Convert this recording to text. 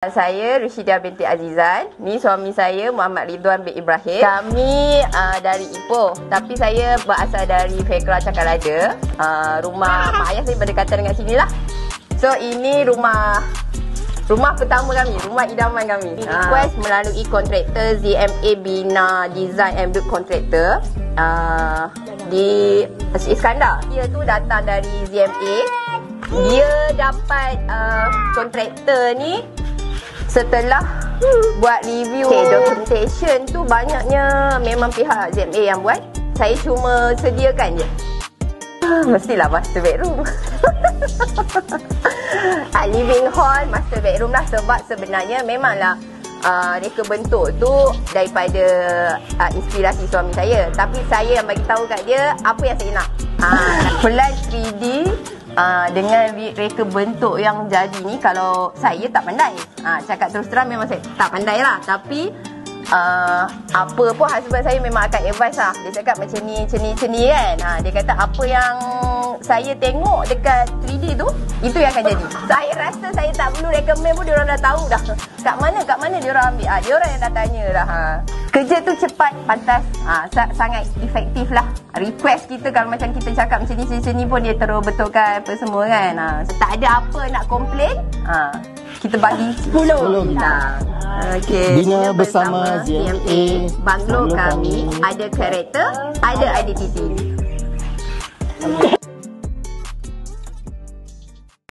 Saya Rishidah binti Azizan. Ni suami saya Muhammad Ridwan bin Ibrahim. Kami dari Ipoh, tapi saya berasal dari Fekra Cakalada. Rumah mak ayah saya berdekatan dengan sini lah. So ini rumah pertama kami, rumah idaman kami. Request melalui kontraktor ZMA Bina Design and Build Contractor di Iskandar. Dia tu datang dari ZMA. Dia dapat kontraktor ni setelah buat review. Documentation tu banyaknya memang pihak ZMA yang buat. Saya cuma sediakan je. Mestilah master bedroom. Living hall, master bedroom lah. Sebab sebenarnya memanglah reka bentuk tu daripada inspirasi suami saya. Tapi saya yang bagi tahu kat dia apa yang saya nak. Plan 3D dengan reka bentuk yang jadi ni, kalau saya tak pandai. Cakap terus terang memang saya tak pandai lah. Tapi apa pun husband saya memang akan advice lah. Dia cakap macam ni kan. Dia kata apa yang saya tengok dekat 3D tu, itu yang akan jadi. Saya rasa saya tak perlu recommend pun, diorang dah tahu dah kat mana diorang ambil. Diorang yang dah tanya dah. Kerja tu cepat, pantas, sangat efektif lah. Request kita kalau macam kita cakap macam ni pun dia terus betulkan apa semua kan. Tak ada apa nak komplain, kita bagi 10 bintang. Okay. Bina bersama ZMA. Banglo kami ada karakter, ada identiti.